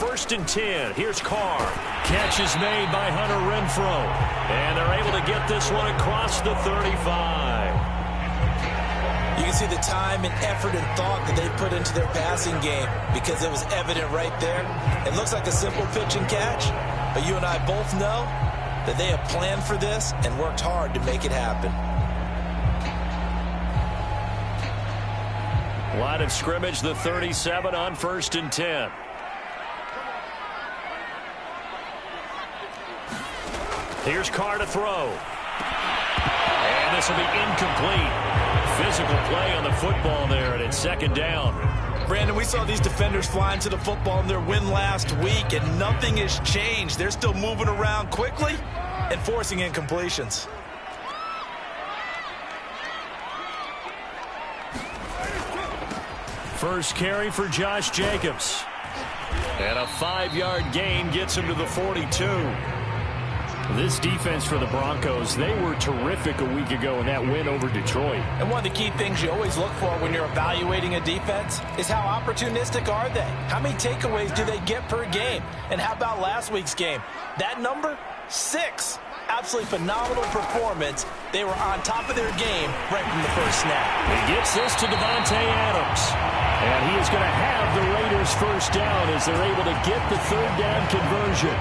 first and 10. Here's Carr. Catch is made by Hunter Renfrow. And they're able to get this one across the 35. You can see the time and effort and thought that they put into their passing game because it was evident right there. It looks like a simple pitch and catch, but you and I both know that they have planned for this and worked hard to make it happen. Line of scrimmage, the 37 on first and 10. Here's Carr to throw. And this will be incomplete. Physical play on the football there, and it's second down. Brandon, we saw these defenders flying to the football in their win last week, and nothing has changed. They're still moving around quickly and forcing incompletions. First carry for Josh Jacobs. And a 5-yard gain gets him to the 42. This defense for the Broncos, they were terrific a week ago in that win over Detroit. And one of the key things you always look for when you're evaluating a defense is how opportunistic are they? How many takeaways do they get per game? And how about last week's game? That number, 6. Absolutely phenomenal performance. They were on top of their game right from the first snap. He gets this to Davante Adams. And he is going to have the Raiders first down as they're able to get the third down conversion.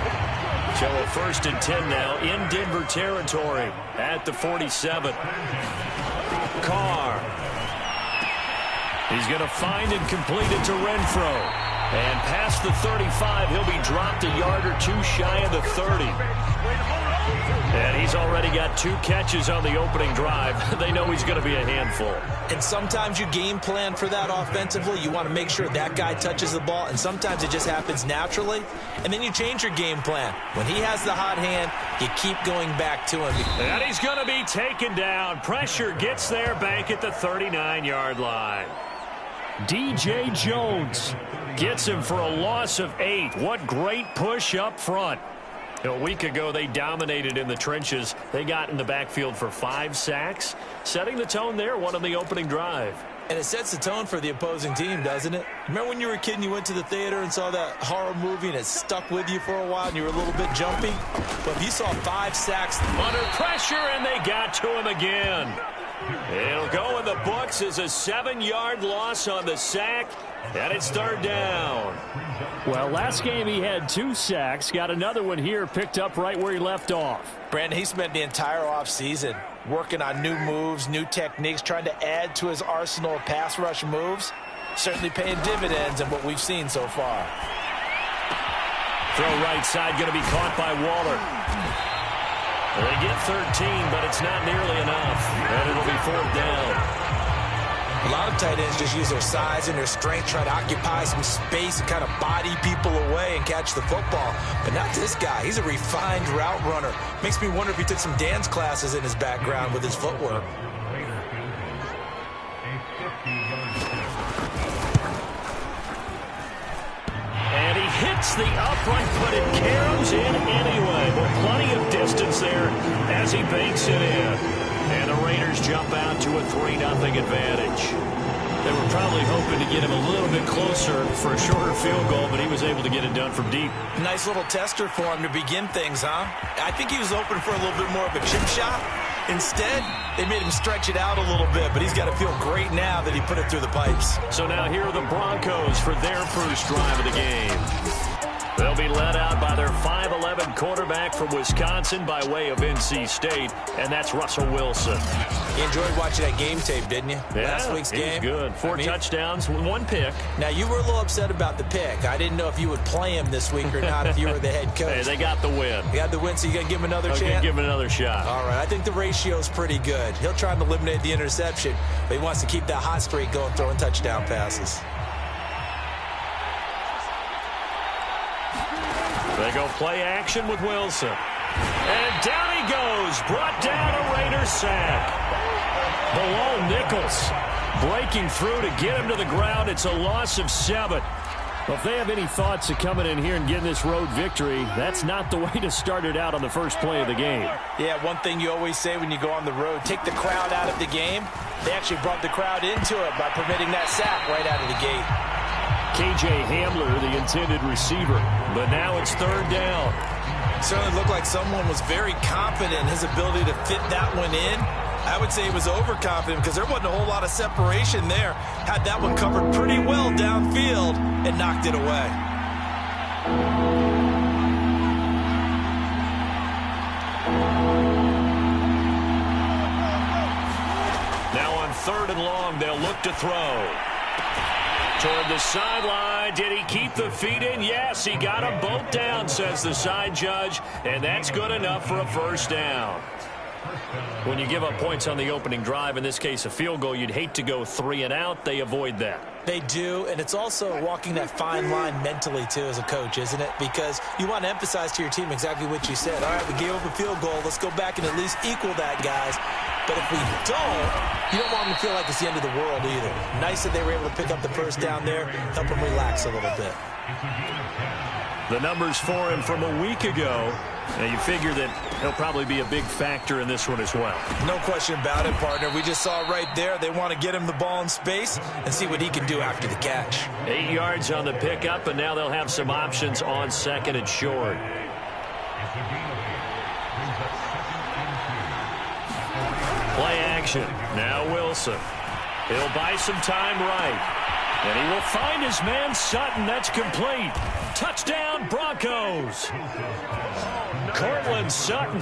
So a first and 10 now in Denver territory at the 47. Carr. He's going to find and complete it to Renfrow. And past the 35, he'll be dropped a yard or two shy of the 30. And he's already got 2 catches on the opening drive. They know he's going to be a handful. And sometimes you game plan for that offensively. You want to make sure that guy touches the ball, and sometimes it just happens naturally. And then you change your game plan. When he has the hot hand, you keep going back to him. And he's going to be taken down. Pressure gets there back at the 39-yard line. DJ Jones gets him for a loss of 8. What great push up front. A week ago, they dominated in the trenches. They got in the backfield for 5 sacks, setting the tone there, one on the opening drive. And it sets the tone for the opposing team, doesn't it? Remember when you were a kid and you went to the theater and saw that horror movie and it stuck with you for a while and you were a little bit jumpy? Well, if you saw 5 sacks under pressure, and they got to him again. It'll go in the books as a 7-yard loss on the sack, and it's third down. Well, last game he had 2 sacks. Got another one here, picked up right where he left off. Brandon, he spent the entire offseason working on new moves, new techniques, trying to add to his arsenal of pass rush moves. Certainly paying dividends in what we've seen so far. Throw right side, going to be caught by Waller. They get 13, but it's not nearly enough. And it'll be 4th down. A lot of tight ends just use their size and their strength, try to occupy some space and kind of body people away and catch the football. But not this guy. He's a refined route runner. Makes me wonder if he took some dance classes in his background with his footwork. And he hits the upright, but it caroms in anyway. But plenty of distance there as he banks it in. And the Raiders jump out to a 3-0 advantage. They were probably hoping to get him a little bit closer for a shorter field goal, but he was able to get it done from deep. Nice little tester for him to begin things, huh? I think he was open for a little bit more of a chip shot. Instead, they made him stretch it out a little bit, but he's got to feel great now that he put it through the pipes. So now here are the Broncos for their first drive of the game. They'll be led out by their 5'11" quarterback from Wisconsin by way of NC State, and that's Russell Wilson. You enjoyed watching that game tape, didn't you? Yeah, last week's game. Good. 4 touchdowns, 1 pick. Now, you were a little upset about the pick. I didn't know if you would play him this week or not if you were the head coach. Hey, they got the win. You got the win, so you got to give him another chance? Give him another shot. All right, I think the ratio's pretty good. He'll try and eliminate the interception, but he wants to keep that hot streak going, throwing touchdown passes. They go play action with Wilson. And down he goes. Brought down a Raiders sack. Below Nichols. Breaking through to get him to the ground. It's a loss of 7. Well, if they have any thoughts of coming in here and getting this road victory, that's not the way to start it out on the first play of the game. Yeah, one thing you always say when you go on the road, take the crowd out of the game. They actually brought the crowd into it by permitting that sack right out of the gate. K.J. Hamler, the intended receiver. But now it's third down. Certainly looked like someone was very confident in his ability to fit that one in. I would say he was overconfident because there wasn't a whole lot of separation there. Had that one covered pretty well downfield and knocked it away. Now on third and long, they'll look to throw. Toward the sideline. Did he keep the feet in? Yes, he got them both down, says the side judge, and that's good enough for a first down. When you give up points on the opening drive, in this case a field goal, you'd hate to go 3 and out. They avoid that. They do, and it's also walking that fine line mentally, too, as a coach, isn't it? Because you want to emphasize to your team exactly what you said. All right, we gave up a field goal. Let's go back and at least equal that, guys. But if we don't, you don't want them to feel like it's the end of the world either. Nice that they were able to pick up the first down there, help them relax a little bit. The numbers for him from a week ago. Now you figure that he'll probably be a big factor in this one as well. No question about it, partner. We just saw right there. They want to get him the ball in space and see what he can do after the catch. 8 yards on the pickup, and now they'll have some options on second and short. Play action. Now Wilson. He'll buy some time right. And he will find his man Sutton. That's complete. Touchdown, Broncos. Cortland Sutton,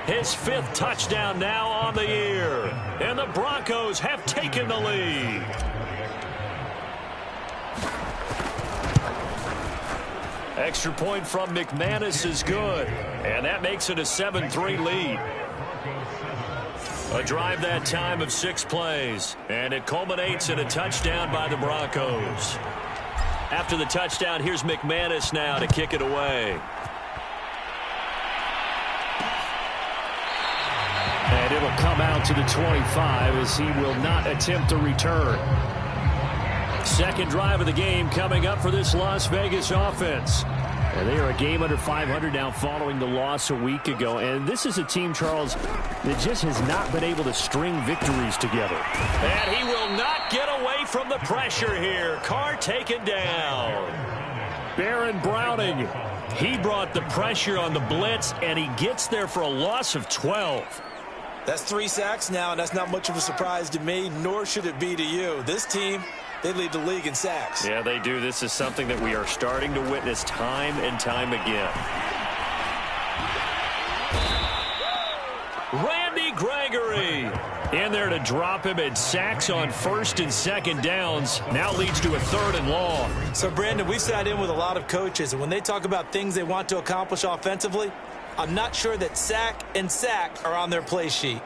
his 5th touchdown now on the year. And the Broncos have taken the lead. Extra point from McManus is good. And that makes it a 7-3 lead. A drive that time of 6 plays. And it culminates in a touchdown by the Broncos. After the touchdown, here's McManus now to kick it away. And it'll come out to the 25 as he will not attempt a return. Second drive of the game coming up for this Las Vegas offense. And they are a game under 500 now following the loss a week ago. And this is a team, Charles, that just has not been able to string victories together. And he will not get away from the pressure here. Carr taken down. Baron Browning, he brought the pressure on the blitz, and he gets there for a loss of 12. That's 3 sacks now, and that's not much of a surprise to me, nor should it be to you. This team, they lead the league in sacks. Yeah, they do. This is something that we are starting to witness time and time again. Randy Gregory in there to drop him, and sacks on first and second downs now leads to a 3rd and long. So, Brandon, we've sat in with a lot of coaches, and when they talk about things they want to accomplish offensively, I'm not sure that sack and sack are on their play sheet.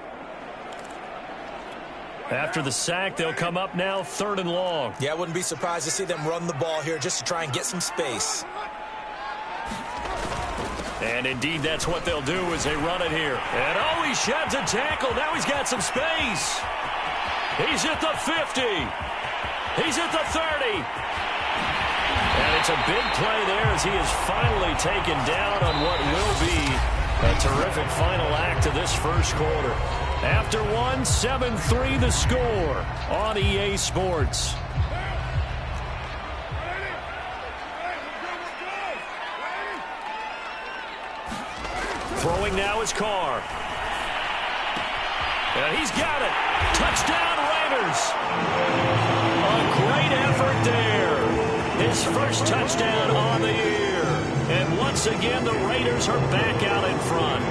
After the sack, they'll come up now 3rd and long. Yeah, I wouldn't be surprised to see them run the ball here just to try and get some space. And indeed, that's what they'll do as they run it here. And oh, he sheds a tackle. Now he's got some space. He's at the 50. He's at the 30. And it's a big play there as he is finally taken down on what will be a terrific final act of this first quarter. After 7-3 the score on EA Sports. Throwing now is Carr. And he's got it. Touchdown Raiders. A great effort there. His first touchdown on the year. And once again, the Raiders are back out in front.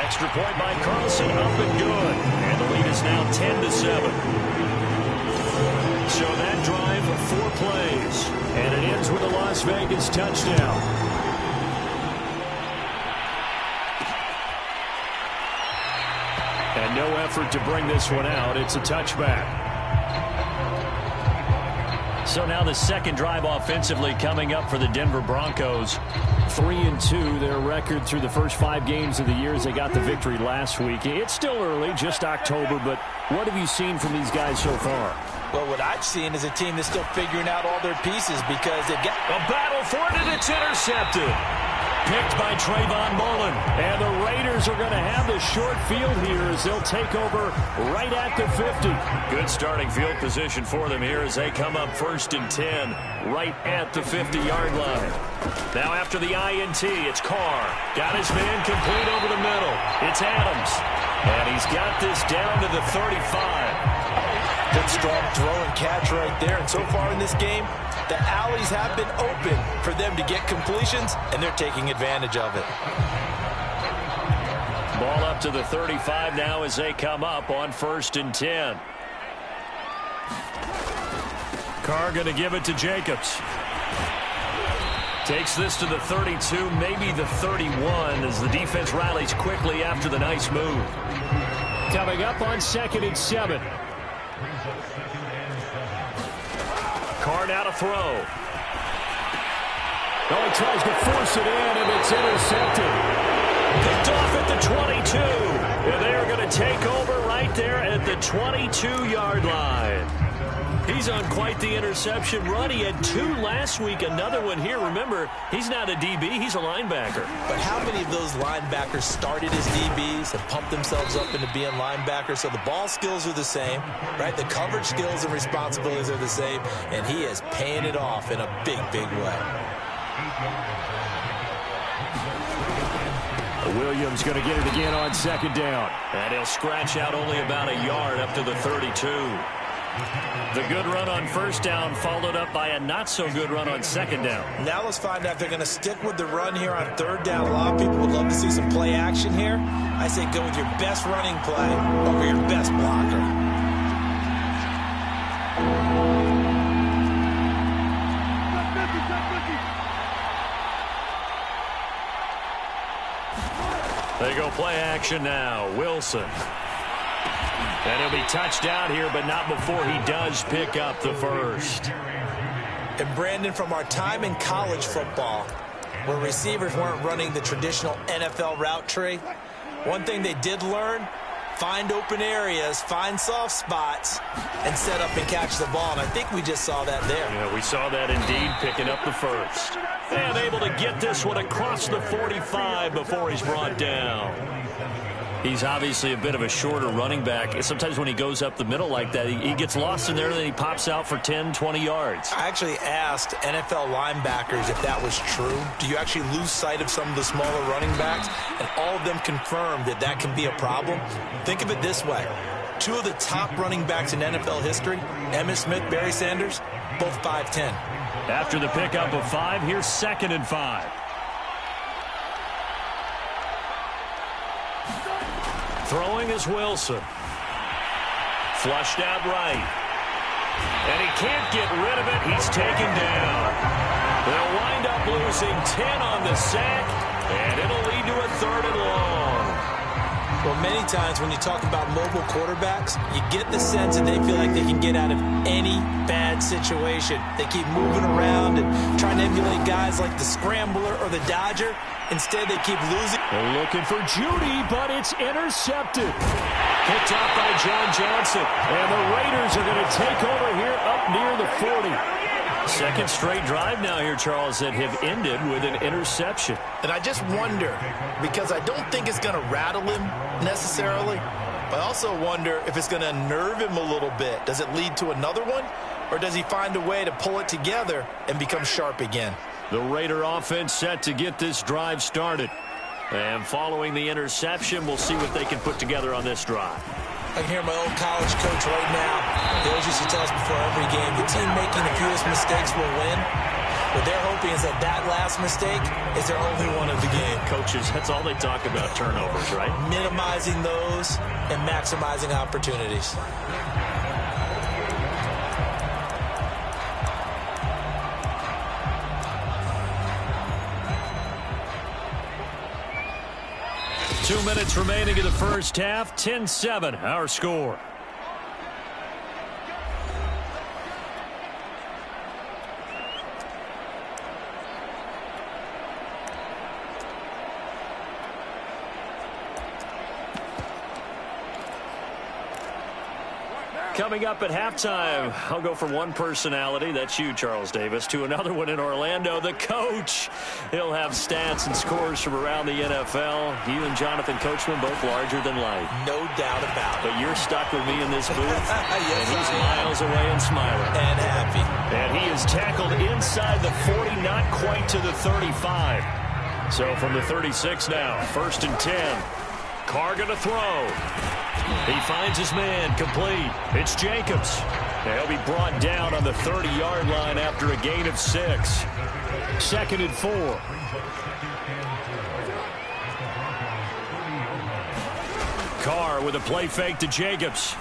Extra point by Carlson, up and good. And the lead is now 10-7. So that drive of 4 plays. And it ends with a Las Vegas touchdown. And no effort to bring this one out. It's a touchback. So now the second drive offensively coming up for the Denver Broncos. 3-2, their record through the first 5 games of the year as they got the victory last week. It's still early, just October, but what have you seen from these guys so far? Well, what I've seen is a team that's still figuring out all their pieces because they've got a battle for it, and it's intercepted. Picked by Trayvon Mullen. And the Raiders are going to have the short field here as they'll take over right at the 50. Good starting field position for them here as they come up 1st and 10 right at the 50-yard line. Now after the INT, it's Carr. Got his man complete over the middle. It's Adams. And he's got this down to the 35. Good strong throw and catch right there. And so far in this game, the alleys have been open for them to get completions, and they're taking advantage of it. Ball up to the 35 now as they come up on 1st and 10. Carr going to give it to Jacobs. Takes this to the 32, maybe the 31, as the defense rallies quickly after the nice move. Coming up on 2nd and 7. Carr now to throw. Oh, he tries to force it in, and it's intercepted. Picked off at the 22. And they are going to take over right there at the 22-yard line. He's on quite the interception run. He had 2 last week, another one here. Remember, he's not a DB, he's a linebacker. But how many of those linebackers started as DBs and pumped themselves up into being linebackers? So the ball skills are the same, right? The coverage skills and responsibilities are the same, and he is paying it off in a big, big way. Williams going to get it again on 2nd down. And he'll scratch out only about a yard up to the 32. The good run on 1st down followed up by a not-so-good run on 2nd down. Now let's find out if they're going to stick with the run here on 3rd down. A lot of people would love to see some play action here. I say go with your best running play over your best blocker. They go play action now. Wilson. And he'll be touched down here, but not before he does pick up the 1st. And Brandon, from our time in college football, where receivers weren't running the traditional NFL route tree, one thing they did learn, find open areas, find soft spots, and set up and catch the ball. And I think we just saw that there. Yeah, we saw that indeed, picking up the 1st. And able to get this one across the 45 before he's brought down. He's obviously a bit of a shorter running back. Sometimes when he goes up the middle like that, he gets lost in there, and then he pops out for 10, 20 yards. I actually asked NFL linebackers if that was true. Do you actually lose sight of some of the smaller running backs? And all of them confirmed that that can be a problem. Think of it this way. 2 of the top running backs in NFL history, Emmitt Smith, Barry Sanders, both 5'10". After the pickup of 5, here's 2nd and 5. Throwing is Wilson. Flushed out right. And he can't get rid of it. He's taken down. They'll wind up losing 10 on the sack, and it'll lead to a 3rd and long. Well, many times when you talk about mobile quarterbacks, you get the sense that they feel like they can get out of any bad situation. They keep moving around and trying to emulate guys like the Scrambler or the Dodger. Instead, they keep losing. They're looking for Judy, but it's intercepted. Picked off by John Johnson. And the Raiders are going to take over here up near the 40. Second straight drive now here, Charles, that have ended with an interception. And I just wonder, because I don't think it's going to rattle him necessarily, but I also wonder if it's going to unnerve him a little bit. Does it lead to another one? Or does he find a way to pull it together and become sharp again? The Raider offense set to get this drive started. And following the interception, we'll see what they can put together on this drive. I can hear my old college coach right now. He always used to tell us before every game, the team making the fewest mistakes will win. What they're hoping is that that last mistake is their only one of the game. Coaches, that's all they talk about, turnovers, right? Minimizing those and maximizing opportunities. Two minutes remaining in the first half. 10-7, our score. Coming up at halftime, I'll go from one personality, that's you, Charles Davis, to another one in Orlando, the coach. He'll have stats and scores from around the NFL. You and Jonathan Coachman both larger than life. No doubt about it. But you're stuck with me in this booth, yes, and he's miles away and smiling. And happy. And he is tackled inside the 40, not quite to the 35. So from the 36 now, 1st and 10. Carr going to throw. He finds his man, complete. It's Jacobs. He'll be brought down on the 30-yard line after a gain of 6. 2nd and 4. Carr with a play fake to Jacobs.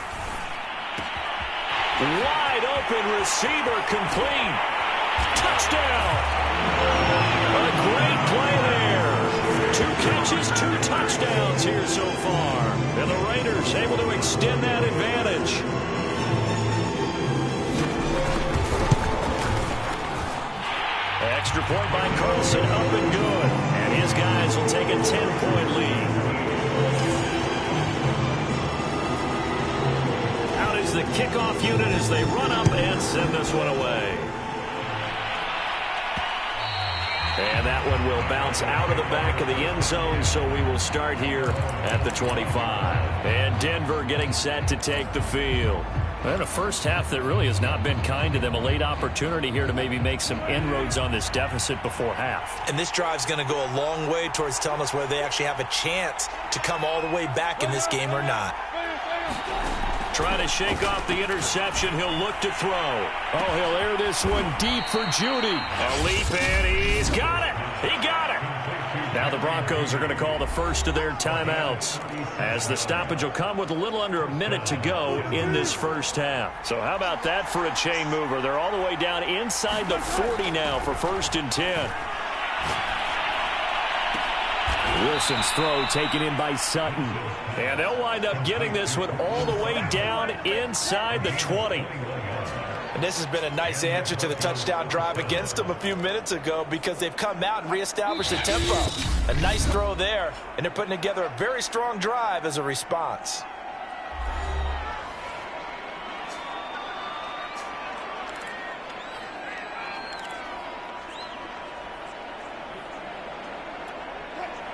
Wide open receiver, complete. Touchdown. A great play there. 2 catches, 2 touchdowns here so far. And the Raiders able to extend that advantage. Extra point by Carlson, up and good. And his guys will take a 10-point lead. Out is the kickoff unit as they run up and send this one away. And that one will bounce out of the back of the end zone, so we will start here at the 25. And Denver getting set to take the field. And a first half that really has not been kind to them. A late opportunity here to maybe make some inroads on this deficit before half. And this drive's going to go a long way towards telling us whether they actually have a chance to come all the way back in this game or not. Trying to shake off the interception. He'll look to throw. Oh, he'll air this one deep for Judy. A leap, and he's got it. He got it. Now the Broncos are going to call the first of their timeouts, as the stoppage will come with a little under a minute to go in this first half. So how about that for a chain mover? They're all the way down inside the 40 now for 1st and 10. Wilson's throw taken in by Sutton. And they'll wind up getting this one all the way down inside the 20. And this has been a nice answer to the touchdown drive against them a few minutes ago, because they've come out and reestablished the tempo. A nice throw there, and they're putting together a very strong drive as a response.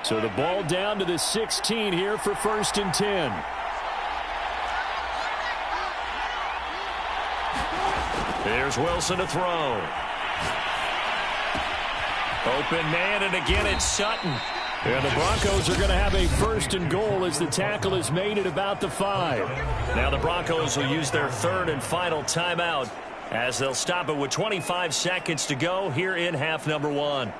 So the ball down to the 16 here for 1st and 10. There's Wilson to throw. Open man, and again it's Sutton. And the Broncos are going to have a 1st and goal as the tackle is made at about the 5. Now the Broncos will use their 3rd and final timeout, as they'll stop it with 25 seconds to go here in half number 1.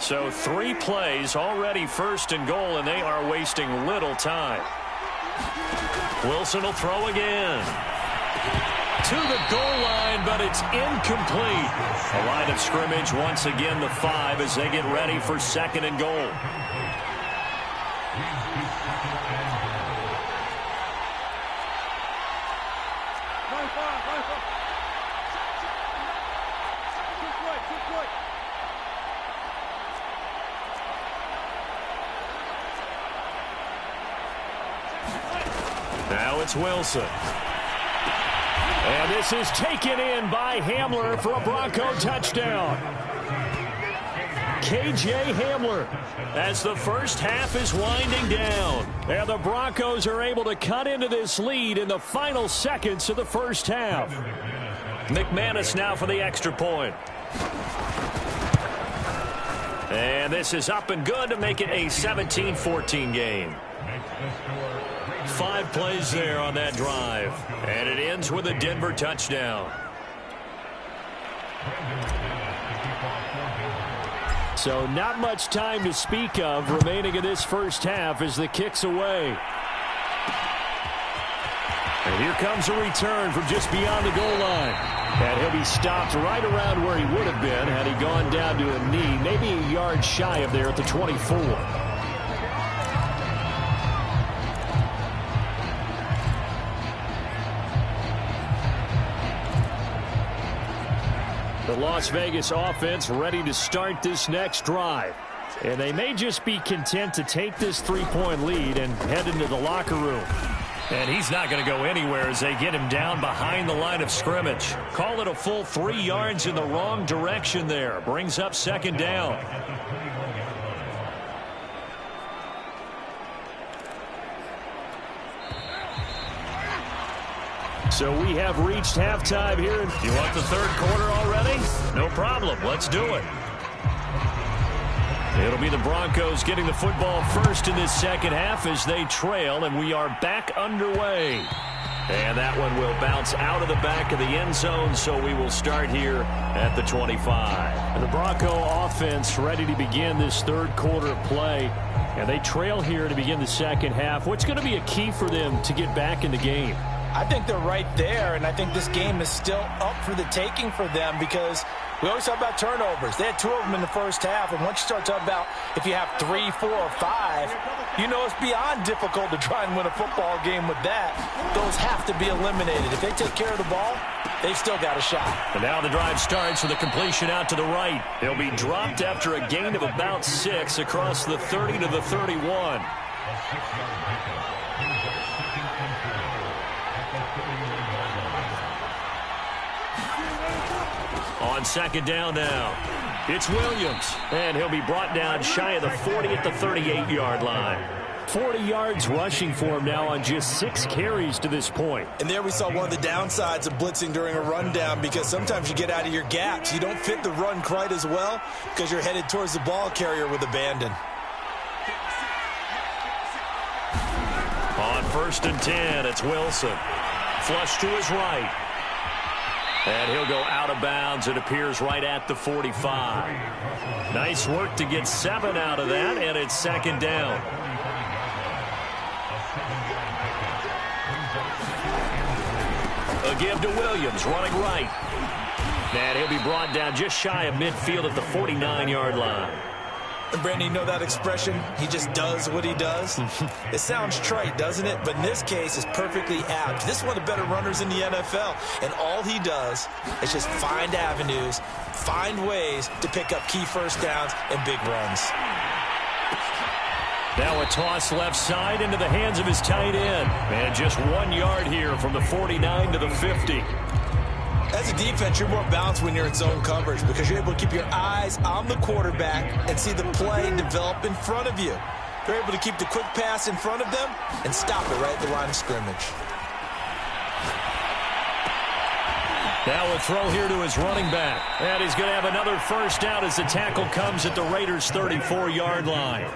So 3 plays already 1st and goal, and they are wasting little time. Wilson will throw again. To the goal line, but it's incomplete. A line of scrimmage once again, the 5, as they get ready for 2nd and goal. Now it's Wilson. And this is taken in by Hamler for a Bronco touchdown. K.J. Hamler, as the first half is winding down. And the Broncos are able to cut into this lead in the final seconds of the first half. McManus now for the extra point. And this is up and good to make it a 17-14 game. 5 plays there on that drive. And it ends with a Denver touchdown. So not much time to speak of remaining in this first half as the kick's away. And here comes a return from just beyond the goal line. And he'll be stopped right around where he would have been had he gone down to a knee, maybe a yard shy of there at the 24. The Las Vegas offense ready to start this next drive. And they may just be content to take this 3-point lead and head into the locker room. And he's not going to go anywhere as they get him down behind the line of scrimmage. Call it a full 3 yards in the wrong direction there. Brings up second down. So we have reached halftime here. You want the third quarter already? No problem. Let's do it. It'll be the Broncos getting the football first in this second half as they trail, and we are back underway. And that one will bounce out of the back of the end zone, so we will start here at the 25. And the Bronco offense ready to begin this third quarter play, and they trail here to begin the second half. What's going to be a key for them to get back in the game? I think they're right there, and I think this game is still up for the taking for them because we always talk about turnovers. They had 2 of them in the first half, and once you start talking about if you have 3, 4, or 5, you know it's beyond difficult to try and win a football game with that. Those have to be eliminated. If they take care of the ball, they've still got a shot. And now the drive starts with a completion out to the right. He'll be dropped after a gain of about 6 across the 30 to the 31. On second down now, it's Williams, and he'll be brought down shy of the 40 at the 38-yard line. 40 yards rushing for him now on just 6 carries to this point. And there we saw one of the downsides of blitzing during a rundown because sometimes you get out of your gaps. You don't fit the run quite as well because you're headed towards the ball carrier with abandon. On 1st and 10, it's Wilson. Flush to his right. And he'll go out of bounds. It appears right at the 45. Nice work to get 7 out of that, and it's second down. A give to Williams, running right. And he'll be brought down just shy of midfield at the 49-yard line. And Brandon, you know that expression, he just does what he does? It sounds trite, doesn't it? But in this case, it's perfectly apt. This is one of the better runners in the NFL. And all he does is just find avenues, find ways to pick up key first downs and big runs. Now a toss left side into the hands of his tight end. And just 1 yard here from the 49 to the 50. As a defense, you're more balanced when you're in zone coverage because you're able to keep your eyes on the quarterback and see the play develop in front of you. You're able to keep the quick pass in front of them and stop it right at the line of scrimmage. Now a throw here to his running back. And he's going to have another first down as the tackle comes at the Raiders' 34-yard line.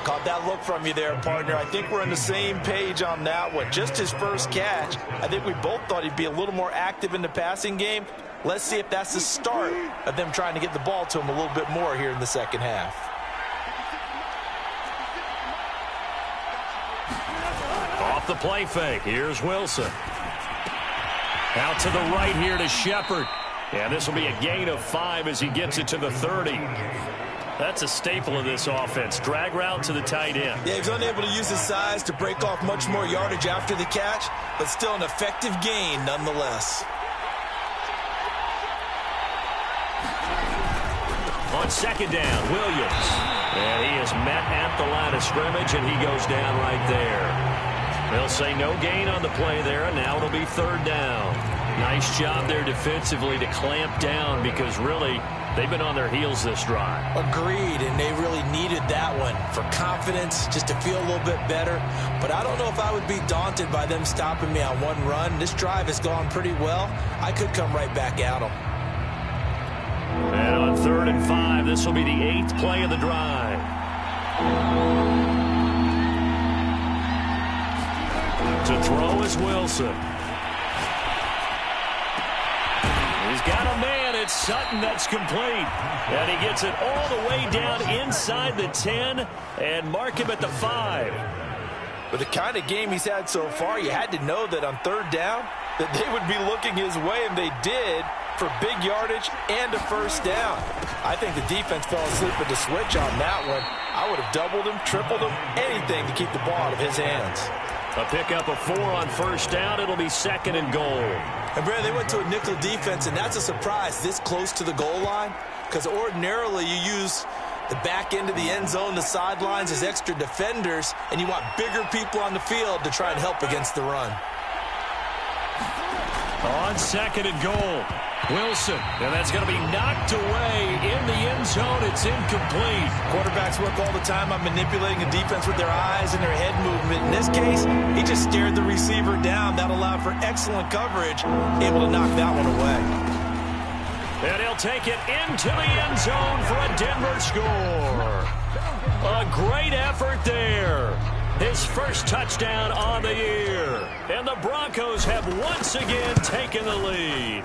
Caught that look from you there, partner. I think we're on the same page on that one. Just his first catch. I think we both thought he'd be a little more active in the passing game. Let's see if that's the start of them trying to get the ball to him a little bit more here in the second half. Off the play fake. Here's Wilson. Out to the right here to Shepard. And this will be a gain of 5 as he gets it to the 30. That's a staple of this offense. Drag route to the tight end. Yeah, he's unable to use his size to break off much more yardage after the catch, but still an effective gain nonetheless. On second down, Williams. And he is met at the line of scrimmage, and he goes down right there. They'll say no gain on the play there, and now it'll be third down. Nice job there defensively to clamp down because really they've been on their heels this drive. Agreed, and they really needed that one for confidence, just to feel a little bit better. But I don't know if I would be daunted by them stopping me on one run. This drive has gone pretty well. I could come right back at them. And on 3rd and 5, this will be the 8th play of the drive. To throw is Wilson. He's got a man. It's Sutton that's complete. And he gets it all the way down inside the 10 and mark him at the 5. With the kind of game he's had so far, you had to know that on third down that they would be looking his way, and they did, for big yardage and a first down. I think the defense fell asleep at the switch on that one. I would have doubled him, tripled him, anything to keep the ball out of his hands. A pickup of 4 on first down. It'll be 2nd and goal. And, Brad, they went to a nickel defense, and that's a surprise this close to the goal line, because ordinarily you use the back end of the end zone, the sidelines as extra defenders, and you want bigger people on the field to try and help against the run. On 2nd and goal, Wilson, and that's going to be knocked away in the end zone. It's incomplete. Quarterbacks work all the time on manipulating a defense with their eyes and their head movement. In this case, he just stared the receiver down. That allowed for excellent coverage, able to knock that one away. And he'll take it into the end zone for a Denver score. A great effort there. His first touchdown on the year. And the Broncos have once again taken the lead.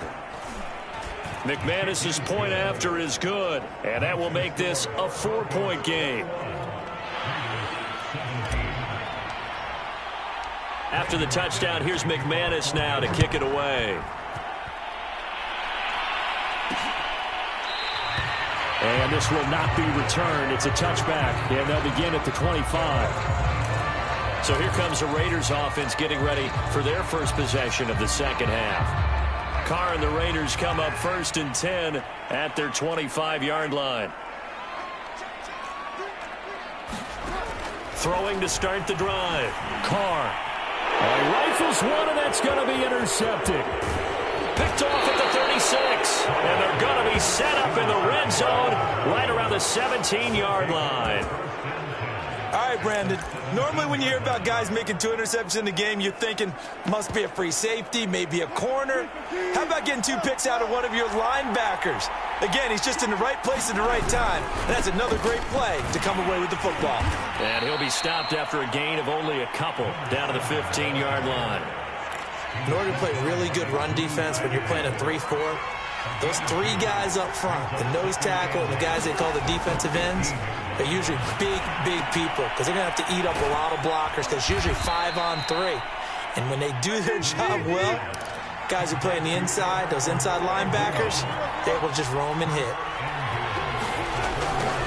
McManus's point after is good, and that will make this a 4-point game. After the touchdown, here's McManus now to kick it away. And this will not be returned. It's a touchback, and they'll begin at the 25. So here comes the Raiders offense getting ready for their first possession of the second half. Carr and the Raiders come up 1st and 10 at their 25-yard line. Throwing to start the drive. Carr. Rifles one, and that's going to be intercepted. Picked off at the 36. And they're going to be set up in the red zone right around the 17-yard line. All right, Brandon. Normally when you hear about guys making 2 interceptions in the game, you're thinking must be a free safety, maybe a corner. How about getting 2 picks out of one of your linebackers? Again, he's just in the right place at the right time. And that's another great play to come away with the football. And he'll be stopped after a gain of only a couple down to the 15-yard line. In order to play really good run defense when you're playing a 3-4, those 3 guys up front, the nose tackle and the guys they call the defensive ends, they're usually big people because they're going to have to eat up a lot of blockers because it's usually 5 on 3. And when they do their job well, guys who play on the inside, those inside linebackers, they're able to just roam and hit.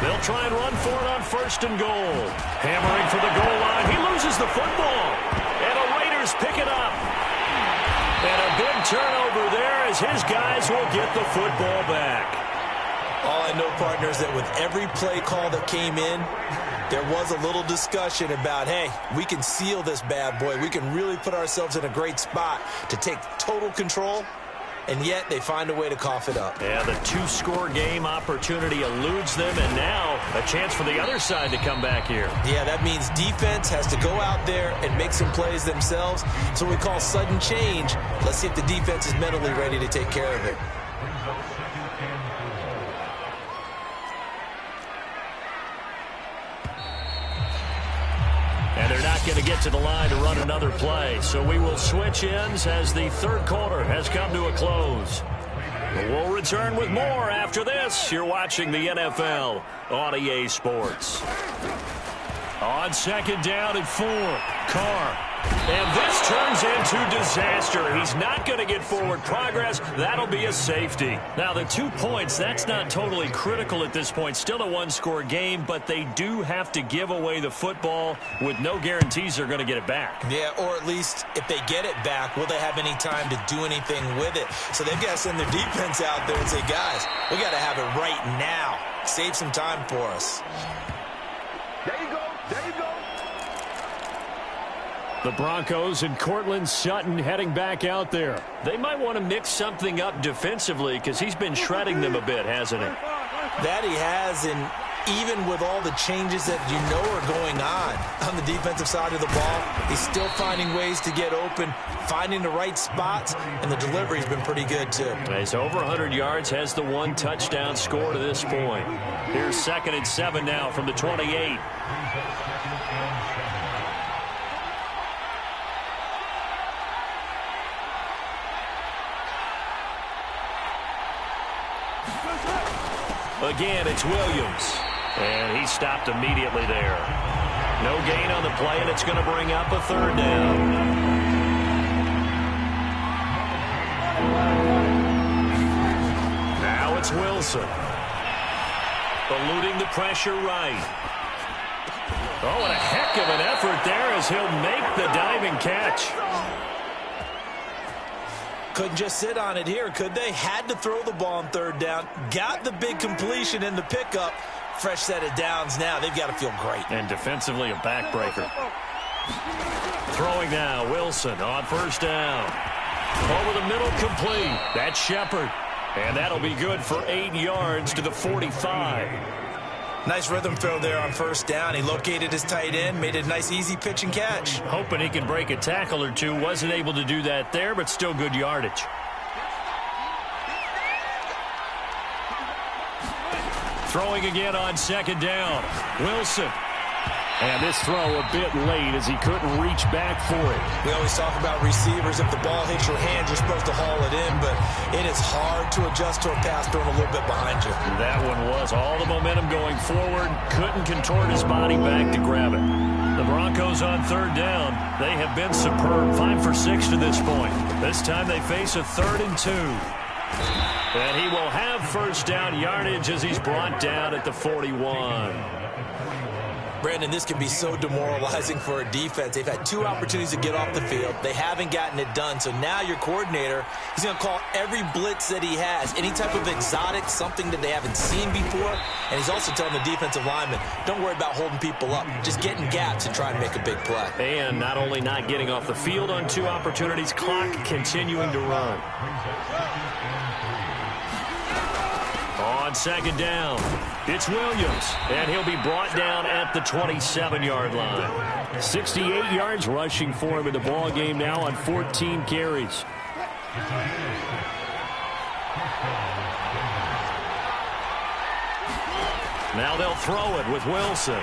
They'll try and run for it on 1st and goal. Hammering for the goal line. He loses the football. And the Raiders pick it up. And a big turnover there as his guys will get the football back. All I know, partner, is that with every play call that came in, there was a little discussion about, hey, we can seal this bad boy. We can really put ourselves in a great spot to take total control, and yet they find a way to cough it up. Yeah, the 2-score game opportunity eludes them, and now a chance for the other side to come back here. Yeah, that means defense has to go out there and make some plays themselves. So we call sudden change. Let's see if the defense is mentally ready to take care of it. And they're not going to get to the line to run another play. So we will switch ends as the third quarter has come to a close. We'll return with more after this. You're watching the NFL on EA Sports. On 2nd down and 4, Carr. And this turns into disaster. He's not going to get forward progress. That'll be a safety. Now, the 2 points, that's not totally critical at this point. Still a 1-score game, but they do have to give away the football with no guarantees they're going to get it back. Yeah, or at least if they get it back, will they have any time to do anything with it? So they've got to send their defense out there and say, guys, we got to have it right now. Save some time for us. There you go. There you go. The Broncos and Courtland Sutton heading back out there. They might want to mix something up defensively because he's been shredding them a bit, hasn't he? That he has, and even with all the changes that you know are going on the defensive side of the ball, he's still finding ways to get open, finding the right spots, and the delivery's been pretty good too. He's over 100 yards, has the 1 touchdown score to this point. Here's 2nd and 7 now from the 28. Again, it's Williams. And he stopped immediately there. No gain on the play, and it's going to bring up a 3rd down. Now it's Wilson. Eluding the pressure right. Oh, and a heck of an effort there as he'll make the diving catch. Couldn't just sit on it here, could they? Had to throw the ball on third down. Got the big completion in the pickup. Fresh set of downs now. They've got to feel great. And defensively, a backbreaker. Throwing now, Wilson on first down. Over the middle, complete. That's Shepard. And that'll be good for 8 yards to the 45. Nice rhythm throw there on first down. He located his tight end, made a nice easy pitch and catch. Hoping he can break a tackle or two. Wasn't able to do that there, but still good yardage. Throwing again on second down. Wilson. And this throw a bit late as he couldn't reach back for it. We always talk about receivers. If the ball hits your hand, you're supposed to haul it in, but it is hard to adjust to a pass thrown a little bit behind you. That one was all the momentum going forward. Couldn't contort his body back to grab it. The Broncos on third down. They have been superb. 5 for 6 to this point. This time they face a 3rd and 2. And he will have first down yardage as he's brought down at the 41. Brandon, this can be so demoralizing for a defense. They've had 2 opportunities to get off the field. They haven't gotten it done. So now your coordinator, he's going to call every blitz that he has, any type of exotic, something that they haven't seen before. And he's also telling the defensive lineman, don't worry about holding people up. Just get in gaps and try and make a big play. And not only not getting off the field on 2 opportunities, clock continuing to run. On second down, it's Williams, and he'll be brought down at the 27-yard line. 68 yards rushing for him in the ball game now on 14 carries. Now they'll throw it with Wilson.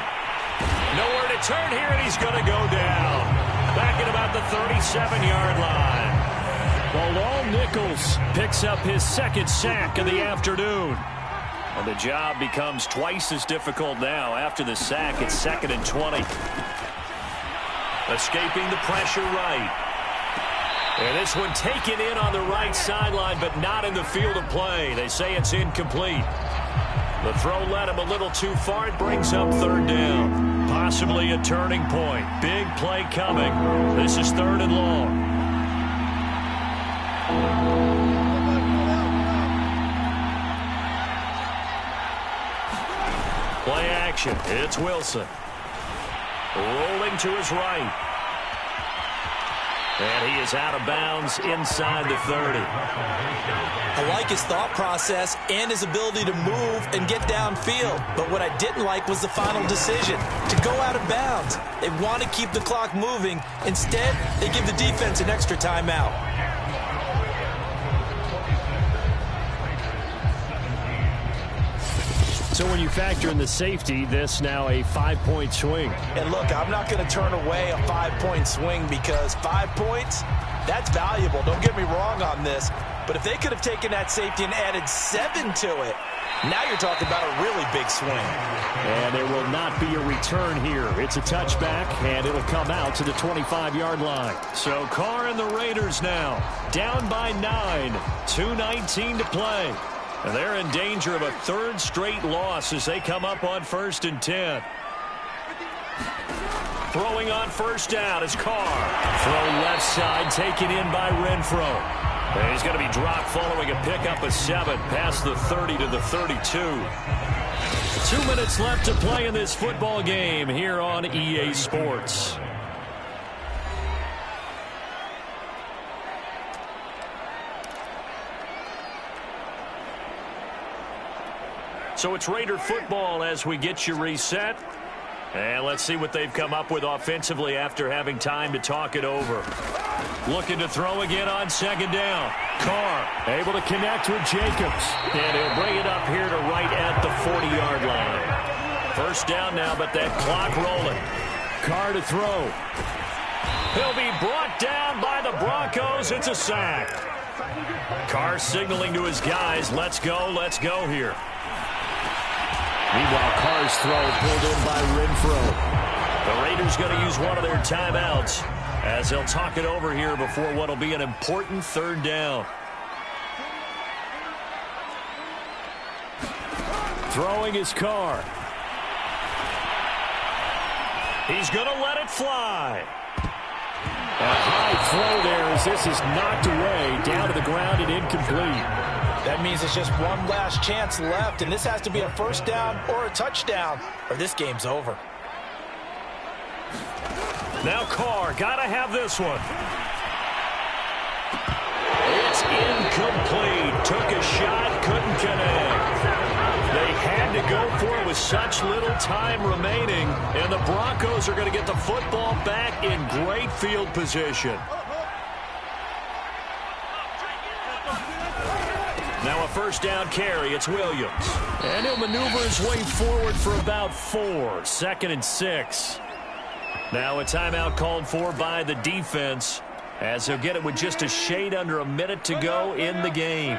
Nowhere to turn here, and he's going to go down. Back at about the 37-yard line. Bilal Nichols picks up his 2nd sack of the afternoon. And the job becomes twice as difficult now. After the sack, it's 2nd and 20. Escaping the pressure right. And this one taken in on the right sideline, but not in the field of play. They say it's incomplete. The throw led him a little too far. It brings up 3rd down. Possibly a turning point. Big play coming. This is 3rd and long. Play action. It's Wilson. Rolling to his right. And he is out of bounds inside the 30. I like his thought process and his ability to move and get downfield. But what I didn't like was the final decision, to go out of bounds. They want to keep the clock moving. Instead, they give the defense an extra timeout. So when you factor in the safety, this now a 5-point swing. And look, I'm not going to turn away a 5-point swing because 5 points, that's valuable. Don't get me wrong on this. But if they could have taken that safety and added 7 to it, now you're talking about a really big swing. And there will not be a return here. It's a touchback, and it'll come out to the 25-yard line. So Carr and the Raiders now down by 9, 2:19 to play. And they're in danger of a 3rd straight loss as they come up on 1st and 10. Throwing on first down is Carr. Throw left side taken in by Renfro. And he's going to be dropped following a pickup of 7 past the 30 to the 32. 2 minutes left to play in this football game here on EA Sports. So it's Raider football as we get you reset. And let's see what they've come up with offensively after having time to talk it over. Looking to throw again on second down. Carr able to connect with Jacobs. And he'll bring it up here to right at the 40-yard line. First down now, but that clock rolling. Carr to throw. He'll be brought down by the Broncos. It's a sack. Carr signaling to his guys, let's go here. Meanwhile, Carr's throw pulled in by Renfro. The Raiders going to use one of their timeouts as they'll talk it over here before what will be an important 3rd down. Throwing is Carr. He's going to let it fly. A high throw there as this is knocked away, down to the ground and incomplete. That means it's just one last chance left, and this has to be a first down or a touchdown, or this game's over. Now Carr, got to have this one. It's incomplete. Took a shot, couldn't connect. They had to go for it with such little time remaining, and the Broncos are going to get the football back in great field position. Now a first down carry. It's Williams. And he'll maneuver his way forward for about 4. 2nd and 6. Now a timeout called for by the defense, as he'll get it with just a shade under a minute to go in the game.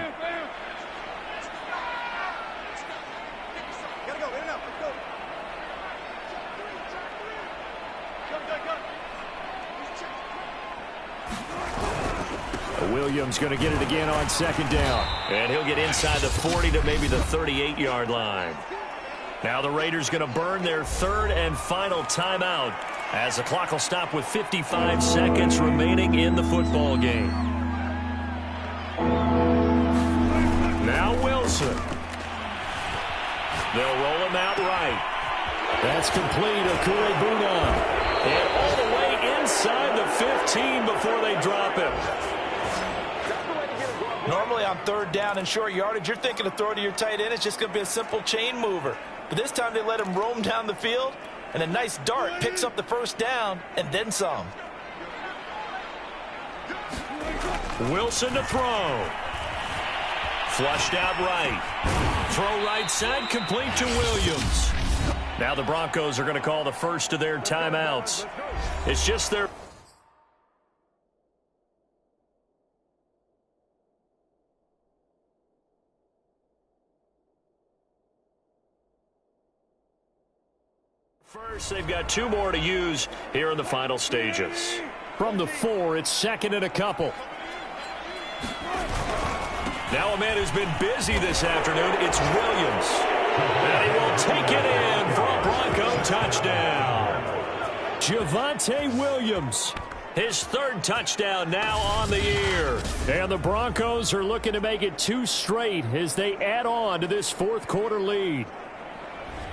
Williams going to get it again on 2nd down. And he'll get inside the 40 to maybe the 38-yard line. Now the Raiders going to burn their 3rd and final timeout, as the clock will stop with 55 seconds remaining in the football game. Now Wilson. They'll roll him out right. That's complete. Okuregbuna. And all the way inside the 15 before they drop him. Normally on 3rd down and short yardage, you're thinking of throw to your tight end. It's just going to be a simple chain mover. But this time they let him roam down the field, and a nice dart picks up the first down and then some. Wilson to throw. Flushed out right. Throw right side, complete to Williams. Now the Broncos are going to call the first of their timeouts. It's just their first. They've got 2 more to use here in the final stages. From the 4, it's 2nd and a couple. Now a man who's been busy this afternoon, it's Williams. And he will take it in for a Bronco touchdown. Javonte Williams, his 3rd touchdown now on the year. And the Broncos are looking to make it 2 straight as they add on to this 4th quarter lead.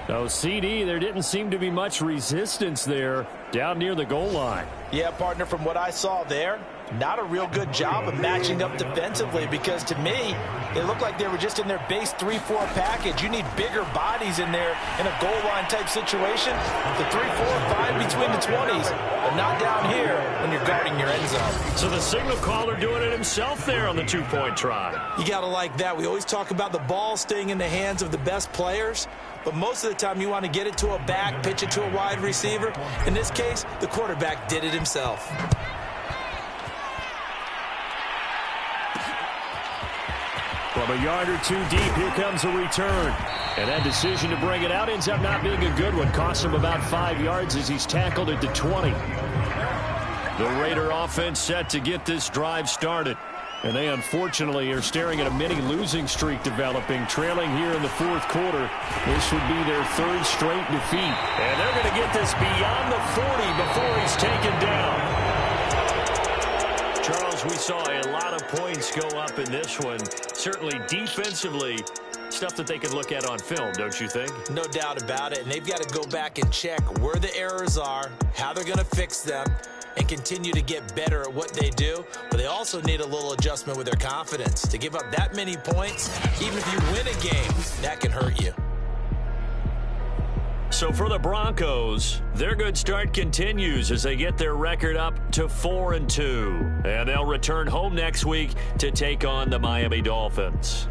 No, CD, there didn't seem to be much resistance there down near the goal line. Yeah, partner, from what I saw there, not a real good job of matching up defensively, because to me, they looked like they were just in their base 3-4 package. You need bigger bodies in there in a goal line type situation. The 3, 4, 5 between the 20s, but not down here when you're guarding your end zone. So the signal caller doing it himself there on the 2-point try. You got to like that. We always talk about the ball staying in the hands of the best players, but most of the time you want to get it to a back, pitch it to a wide receiver. In this case, the quarterback did it himself. From a yard or 2 deep, here comes a return. And that decision to bring it out ends up not being a good one. Costs him about 5 yards as he's tackled at the 20. The Raider offense set to get this drive started. And they unfortunately are staring at a mini losing streak developing, trailing here in the 4th quarter. This would be their 3rd straight defeat. And they're going to get this beyond the 40 before he's taken down. Charles, we saw a lot of points go up in this one. Certainly defensively, stuff that they could look at on film, don't you think? No doubt about it. And they've got to go back and check where the errors are, how they're going to fix them, and continue to get better at what they do. But they also need a little adjustment with their confidence. To give up that many points, even if you win a game, that can hurt you. So for the Broncos, their good start continues as they get their record up to 4-2. And they'll return home next week to take on the Miami Dolphins.